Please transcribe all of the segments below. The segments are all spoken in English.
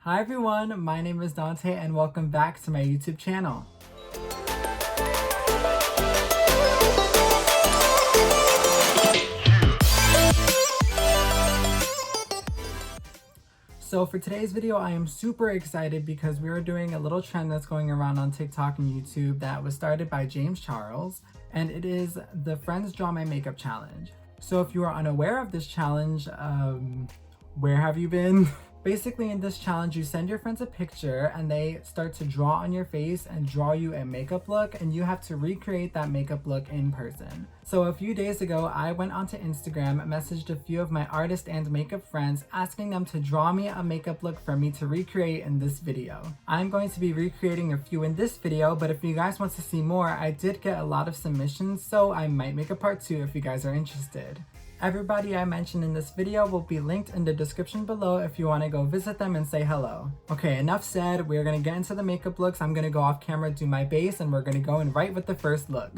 Hi everyone, my name is Dante and welcome back to my YouTube channel. So for today's video, I am super excited because we are doing a little trend that's going around on TikTok and YouTube that was started by James Charles, and it is the Friends Draw My Makeup Challenge. So if you are unaware of this challenge, where have you been? Basically in this challenge, you send your friends a picture and they start to draw on your face and draw you a makeup look, and you have to recreate that makeup look in person. So a few days ago, I went onto Instagram, messaged a few of my artist and makeup friends, asking them to draw me a makeup look for me to recreate in this video. I'm going to be recreating a few in this video, but if you guys want to see more, I did get a lot of submissions, so I might make a part 2 if you guys are interested. Everybody I mentioned in this video will be linked in the description below if you want to go visit them and say hello. Okay, enough said. We're going to get into the makeup looks. I'm going to go off camera, do my base, and we're going to go in right with the first look.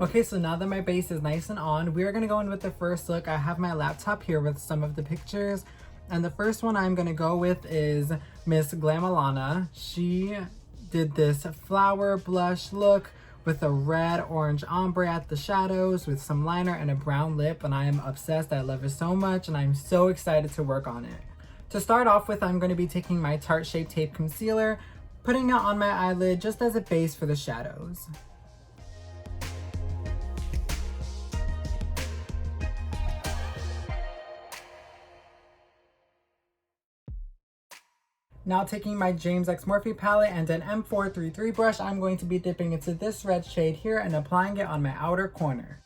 Okay, so now that my base is nice and on, we're going to go in with the first look. I have my laptop here with some of the pictures, and the first one I'm going to go with is Miss Glamalana. She did this flower blush look with a red orange ombre at the shadows with some liner and a brown lip, and I am obsessed. I love it so much and I'm so excited to work on it. To start off with, I'm going to be taking my Tarte Shape Tape Concealer, putting it on my eyelid just as a base for the shadows. Now taking my James X Morphe palette and an M433 brush, I'm going to be dipping into this red shade here and applying it on my outer corner.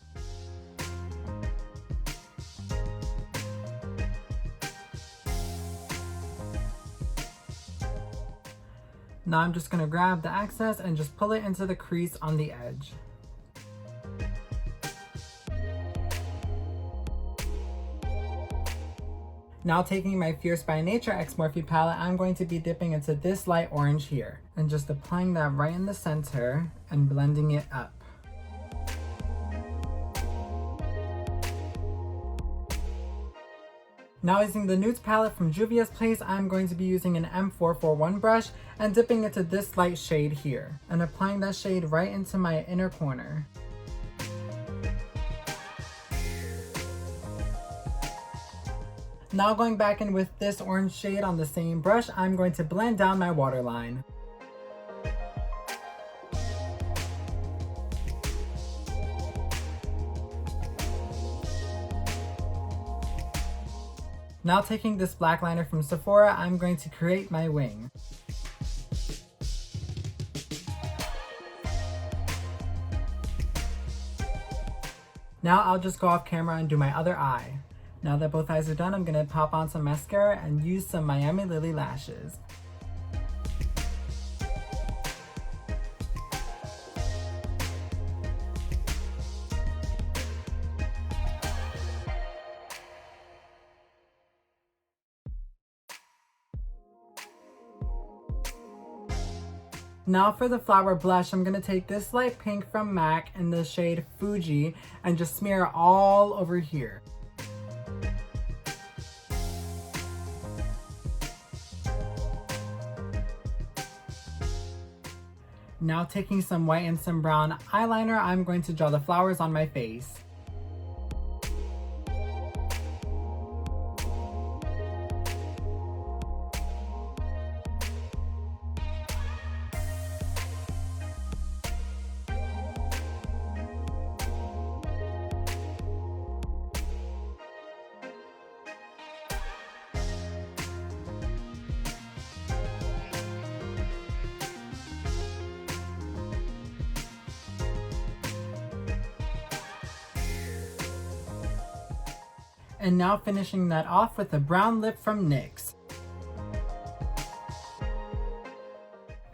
Now I'm just going to grab the excess and just pull it into the crease on the edge. Now taking my Fierce by Nature X Morphe palette, I'm going to be dipping into this light orange here and just applying that right in the center and blending it up. Now using the Nudes palette from Juvia's Place, I'm going to be using an M441 brush and dipping into this light shade here and applying that shade right into my inner corner. Now going back in with this orange shade on the same brush, I'm going to blend down my waterline. Now taking this black liner from Sephora, I'm going to create my wing. Now I'll just go off camera and do my other eye. Now that both eyes are done, I'm going to pop on some mascara and use some Miami Lily lashes. Now for the flower blush, I'm going to take this light pink from MAC in the shade Fuji and just smear it all over here. Now taking some white and some brown eyeliner, I'm going to draw the flowers on my face. And now finishing that off with a brown lip from NYX.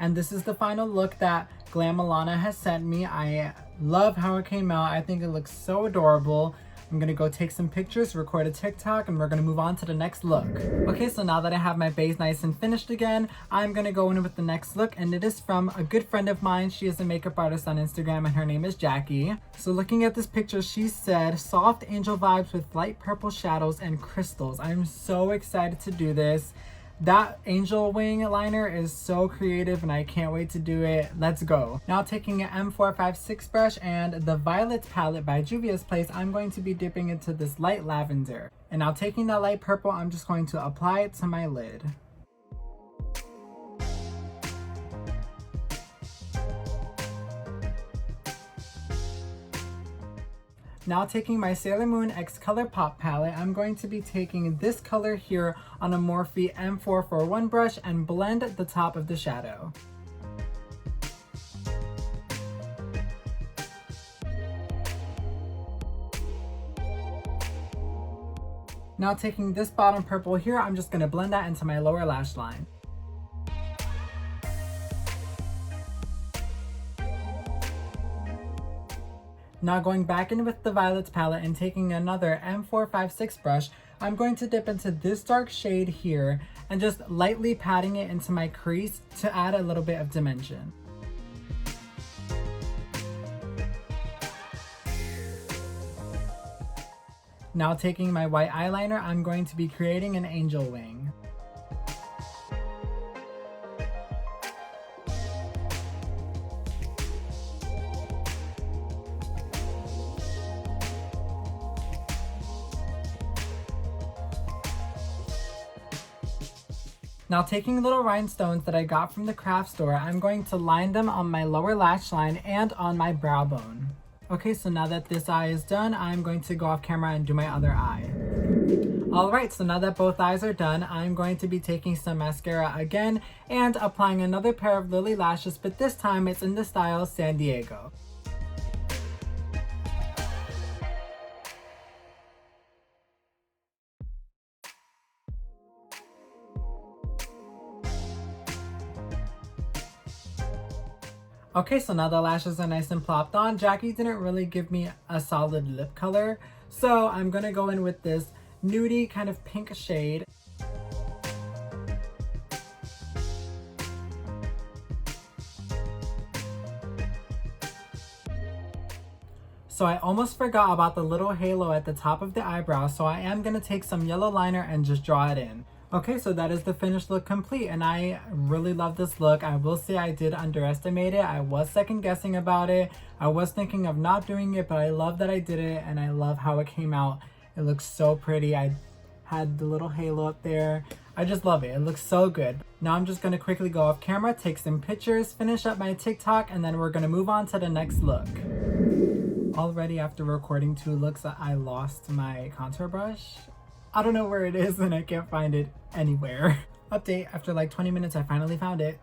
And this is the final look that Glamalana has sent me. I love how it came out. I think it looks so adorable. I'm gonna go take some pictures, record a TikTok, and we're gonna move on to the next look. Okay, so now that I have my base nice and finished again, I'm gonna go in with the next look, and it is from a good friend of mine. She is a makeup artist on Instagram, and her name is Jackie. So looking at this picture, she said, soft angel vibes with light purple shadows and crystals. I'm so excited to do this. That angel wing liner is so creative and I can't wait to do it. Let's go. Now taking an M456 brush and the Violet palette by Juvia's Place, I'm going to be dipping into this light lavender. And now taking that light purple, I'm just going to apply it to my lid. Now taking my Sailor Moon X Color Pop palette, I'm going to be taking this color here on a Morphe M441 brush and blend the top of the shadow. Now taking this bottom purple here, I'm just going to blend that into my lower lash line. Now going back in with the Violet palette and taking another M456 brush, I'm going to dip into this dark shade here and just lightly patting it into my crease to add a little bit of dimension. Now taking my white eyeliner, I'm going to be creating an angel wing. Now taking little rhinestones that I got from the craft store, I'm going to line them on my lower lash line and on my brow bone. Okay, so now that this eye is done, I'm going to go off camera and do my other eye. Alright, so now that both eyes are done, I'm going to be taking some mascara again and applying another pair of Lily lashes, but this time it's in the style San Diego. Okay, so now the lashes are nice and plopped on. Jackie didn't really give me a solid lip color, so I'm gonna go in with this nudie kind of pink shade. So I almost forgot about the little halo at the top of the eyebrow, so I am gonna take some yellow liner and just draw it in. Okay, so that is the finished look complete, and I really love this look. I will say I did underestimate it. I was second guessing about it. I was thinking of not doing it, but I love that I did it, and I love how it came out. It looks so pretty. I had the little halo up there. I just love it. It looks so good. Now I'm just gonna quickly go off camera, take some pictures, finish up my TikTok, and then we're gonna move on to the next look. Already after recording 2 looks, I lost my contour brush. I don't know where it is and I can't find it anywhere. Update, after like 20 minutes I finally found it.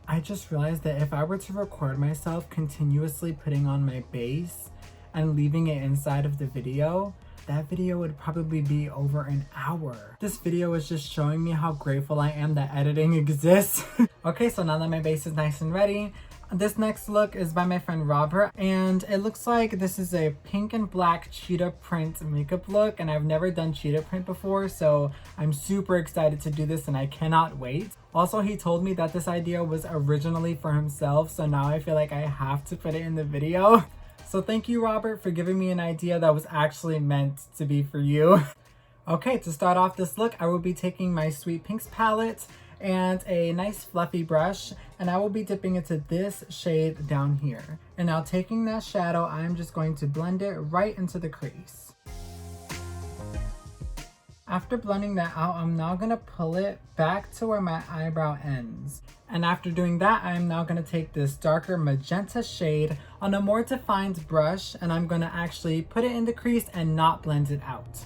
I just realized that if I were to record myself continuously putting on my base and leaving it inside of the video, that video would probably be over an hour. This video is just showing me how grateful I am that editing exists. Okay, so now that my base is nice and ready, this next look is by my friend Robert, and it looks like this is a pink and black cheetah print makeup look, and I've never done cheetah print before, so I'm super excited to do this and I cannot wait. Also, he told me that this idea was originally for himself, so now I feel like I have to put it in the video. So thank you, Robert, for giving me an idea that was actually meant to be for you. Okay, to start off this look, I will be taking my Sweet Pinks palette and a nice fluffy brush, and I will be dipping into this shade down here. And now taking that shadow, I'm just going to blend it right into the crease. After blending that out, I'm now gonna pull it back to where my eyebrow ends. And after doing that, I'm now gonna take this darker magenta shade on a more defined brush, and I'm gonna actually put it in the crease and not blend it out.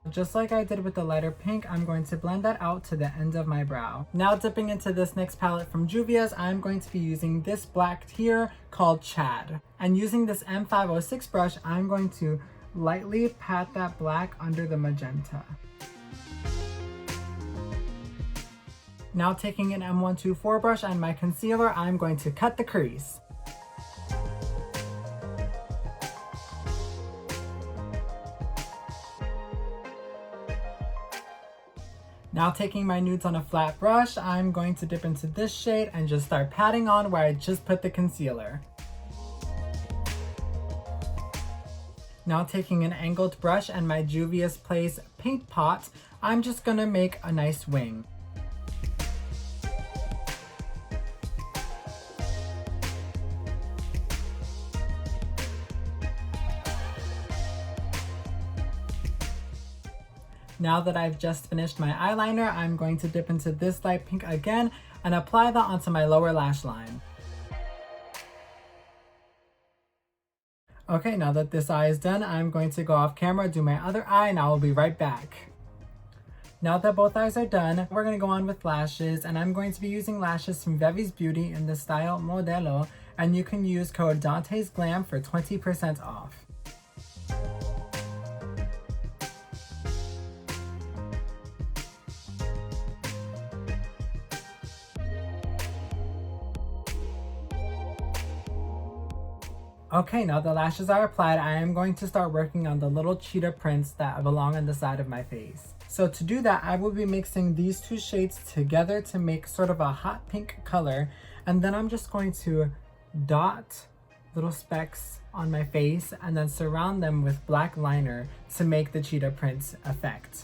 Just like I did with the lighter pink, I'm going to blend that out to the end of my brow. Now dipping into this next palette from Juvia's, I'm going to be using this black here called Chad. And using this M506 brush, I'm going to lightly pat that black under the magenta. Now taking an M124 brush and my concealer, I'm going to cut the crease. Now taking my nudes on a flat brush, I'm going to dip into this shade and just start patting on where I just put the concealer. Now taking an angled brush and my Juvia's Place paint pot, I'm just gonna make a nice wing. Now that I've just finished my eyeliner, I'm going to dip into this light pink again and apply that onto my lower lash line. Okay, now that this eye is done, I'm going to go off camera, do my other eye, and I will be right back. Now that both eyes are done, we're going to go on with lashes, and I'm going to be using lashes from Vevi's Beauty in the style Modelo, and you can use code Dante's Glam for 20% off. Okay, now the lashes are applied, I am going to start working on the little cheetah prints that belong on the side of my face. So to do that, I will be mixing these two shades together to make sort of a hot pink color. And then I'm just going to dot little specks on my face and then surround them with black liner to make the cheetah prints effect.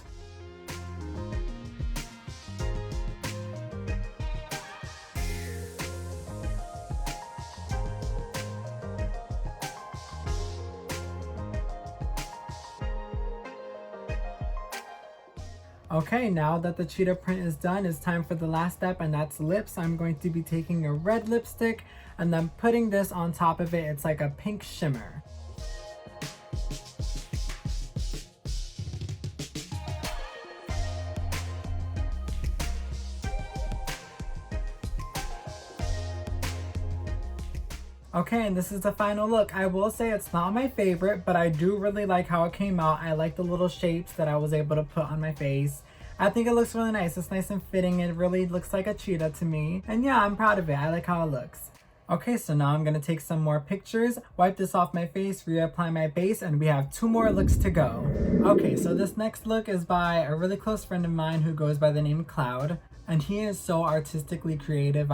Okay, now that the cheetah print is done, it's time for the last step, and that's lips. I'm going to be taking a red lipstick and then putting this on top of it. It's like a pink shimmer. Okay, and this is the final look. I will say it's not my favorite, but I do really like how it came out. I like the little shapes that I was able to put on my face. I think it looks really nice. It's nice and fitting. It really looks like a cheetah to me. And yeah, I'm proud of it. I like how it looks. Okay, so now I'm gonna take some more pictures, wipe this off my face, reapply my base, and we have 2 more looks to go. Okay, so this next look is by a really close friend of mine who goes by the name Cloud. And he is so artistically creative.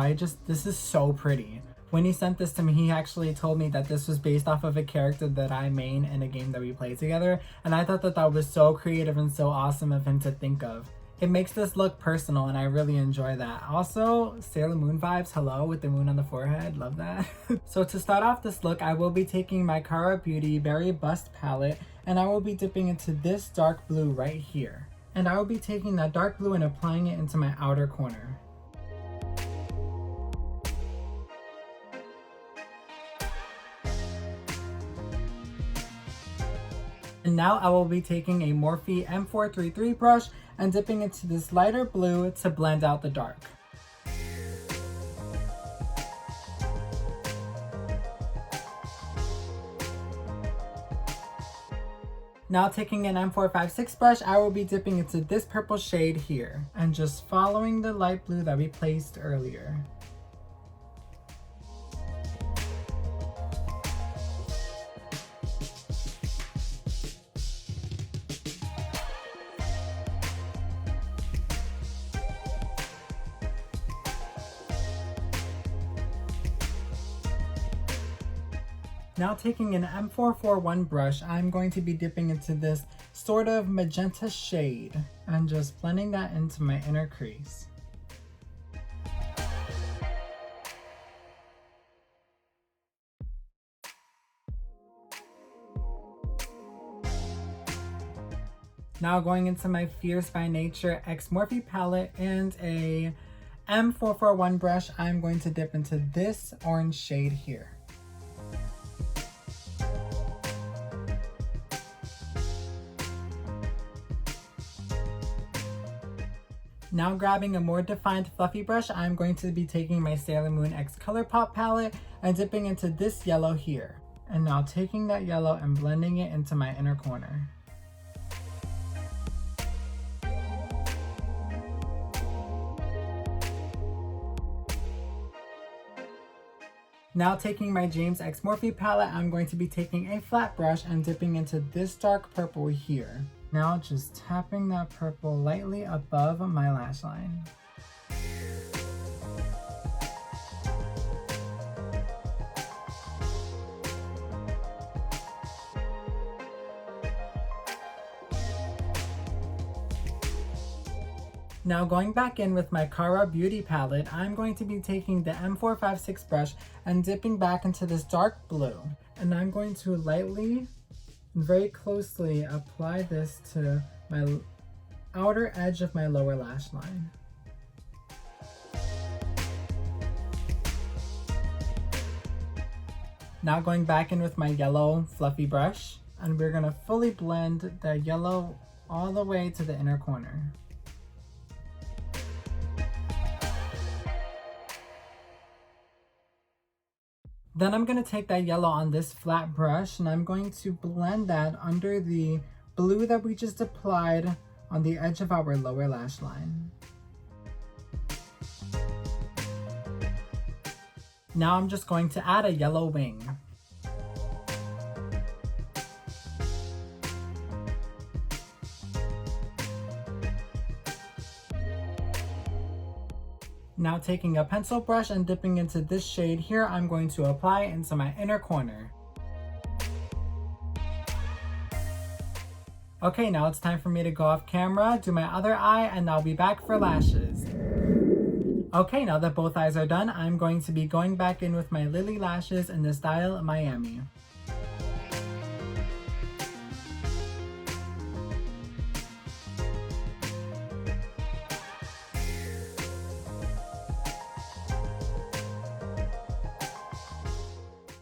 This is so pretty. When he sent this to me, he actually told me that this was based off of a character that I main in a game that we play together, and I thought that that was so creative and so awesome of him to think of. It makes this look personal, and I really enjoy that. Also, Sailor Moon vibes, hello, with the moon on the forehead, love that. So to start off this look, I will be taking my Kara Beauty Berry Bust palette, and I will be dipping into this dark blue right here. And I will be taking that dark blue and applying it into my outer corner. And now I will be taking a Morphe M433 brush and dipping into this lighter blue to blend out the dark. Now taking an M456 brush, I will be dipping into this purple shade here and just following the light blue that we placed earlier. Now taking an M441 brush, I'm going to be dipping into this sort of magenta shade and just blending that into my inner crease. Now going into my Fierce by Nature X Morphe palette and a M441 brush, I'm going to dip into this orange shade here. Now grabbing a more defined fluffy brush, I'm going to be taking my Sailor Moon X ColourPop palette and dipping into this yellow here. And now taking that yellow and blending it into my inner corner. Now taking my James X Morphe palette, I'm going to be taking a flat brush and dipping into this dark purple here. Now just tapping that purple lightly above my lash line. Now going back in with my Kara Beauty palette, I'm going to be taking the M456 brush and dipping back into this dark blue. And I'm going to lightly and very closely apply this to my outer edge of my lower lash line. Now going back in with my yellow fluffy brush, and we're gonna fully blend the yellow all the way to the inner corner. Then I'm going to take that yellow on this flat brush and I'm going to blend that under the blue that we just applied on the edge of our lower lash line. Now I'm just going to add a yellow wing. Now taking a pencil brush and dipping into this shade here, I'm going to apply it into my inner corner. Okay, now it's time for me to go off camera, do my other eye, and I'll be back for lashes. Okay, now that both eyes are done, I'm going to be going back in with my Lily lashes in the style Miami.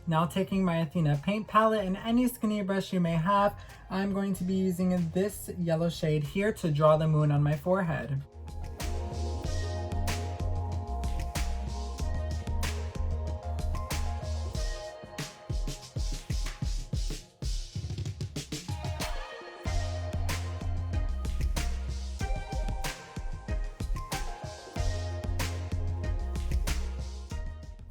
Now taking my Athena paint palette and any skinny brush you may have, I'm going to be using this yellow shade here to draw the moon on my forehead.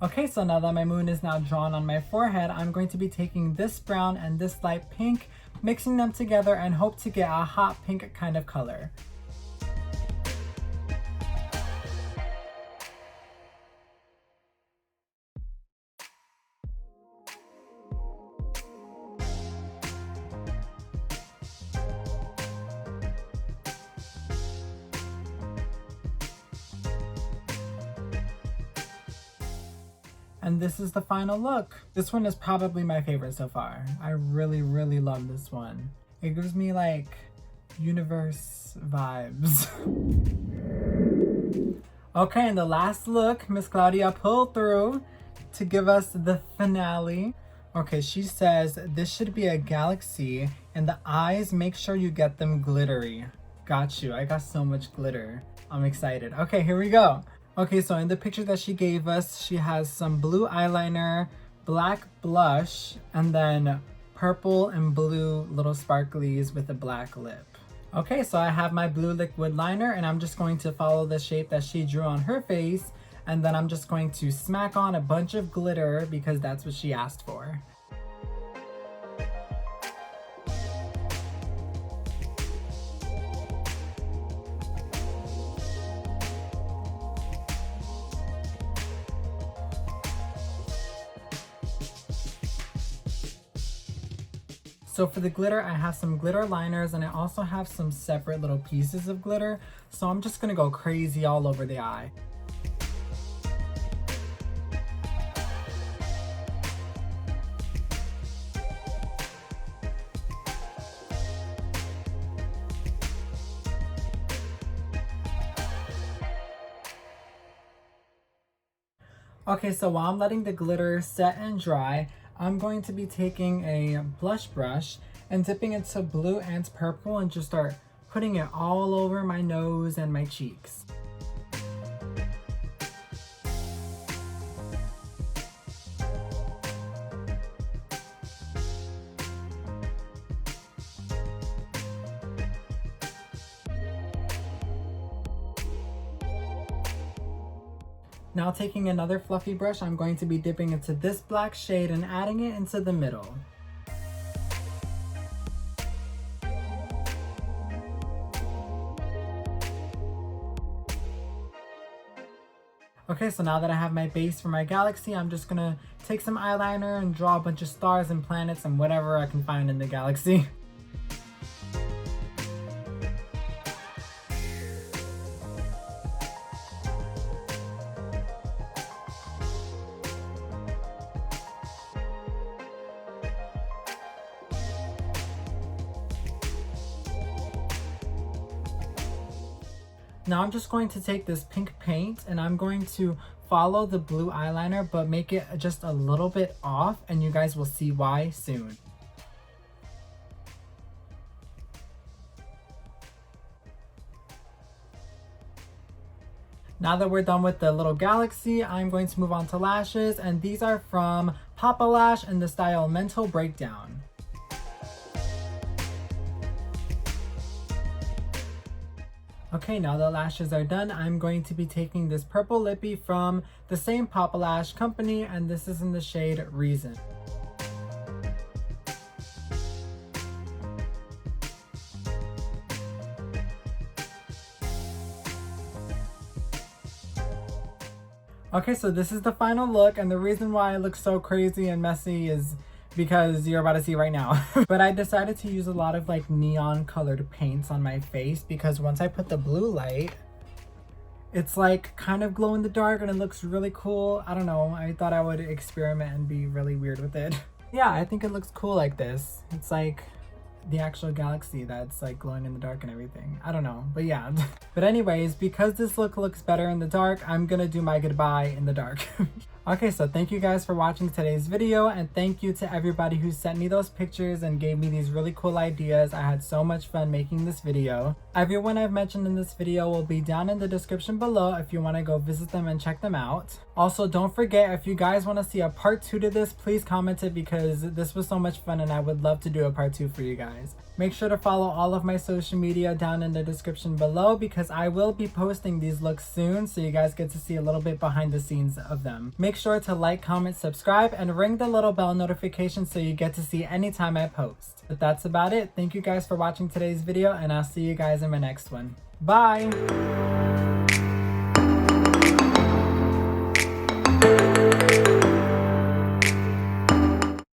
Okay, so now that my moon is now drawn on my forehead, I'm going to be taking this brown and this light pink, mixing them together and hope to get a hot pink kind of color. And this is the final look. This one is probably my favorite so far. I really, really love this one. It gives me like universe vibes. Okay, and the last look, Miss Claudia pulled through to give us the finale. Okay, she says this should be a galaxy and the eyes, make sure you get them glittery. Got you, I got so much glitter. I'm excited. Okay, here we go. Okay, so in the picture that she gave us, she has some blue eyeliner, black blush, and then purple and blue little sparklies with a black lip. Okay, so I have my blue liquid liner and I'm just going to follow the shape that she drew on her face, and then I'm just going to smack on a bunch of glitter because that's what she asked for. So for the glitter, I have some glitter liners and I also have some separate little pieces of glitter. So I'm just gonna go crazy all over the eye. Okay, so while I'm letting the glitter set and dry, I'm going to be taking a blush brush and dipping into blue and purple and just start putting it all over my nose and my cheeks. Now taking another fluffy brush, I'm going to be dipping into this black shade and adding it into the middle. Okay, so now that I have my base for my galaxy, I'm just gonna take some eyeliner and draw a bunch of stars and planets and whatever I can find in the galaxy. Now I'm just going to take this pink paint and I'm going to follow the blue eyeliner but make it just a little bit off, and you guys will see why soon. Now that we're done with the little galaxy, I'm going to move on to lashes, and these are from Papa Lash in the style Mental Breakdown. Okay, now the lashes are done. I'm going to be taking this purple lippy from the same Papa Lash company, and this is in the shade Reason. Okay, so this is the final look, and the reason why it looks so crazy and messy is because you're about to see right now. But I decided to use a lot of like neon colored paints on my face because once I put the blue light, it's like kind of glow in the dark and it looks really cool. I don't know, I thought I would experiment and be really weird with it. Yeah, I think it looks cool like this. It's like the actual galaxy that's like glowing in the dark and everything. I don't know, but yeah. But anyways, because this look looks better in the dark, I'm gonna do my goodbye in the dark. Okay, so thank you guys for watching today's video, and thank you to everybody who sent me those pictures and gave me these really cool ideas. I had so much fun making this video. Everyone I've mentioned in this video will be down in the description below if you want to go visit them and check them out. Also, don't forget, if you guys want to see a part 2 to this, please comment it because this was so much fun and I would love to do a part 2 for you guys. Make sure to follow all of my social media down in the description below because I will be posting these looks soon, so you guys get to see a little bit behind the scenes of them. Make sure to like, comment, subscribe, and ring the little bell notification so you get to see anytime I post. But that's about it. Thank you guys for watching today's video, and I'll see you guys in my next one. Bye!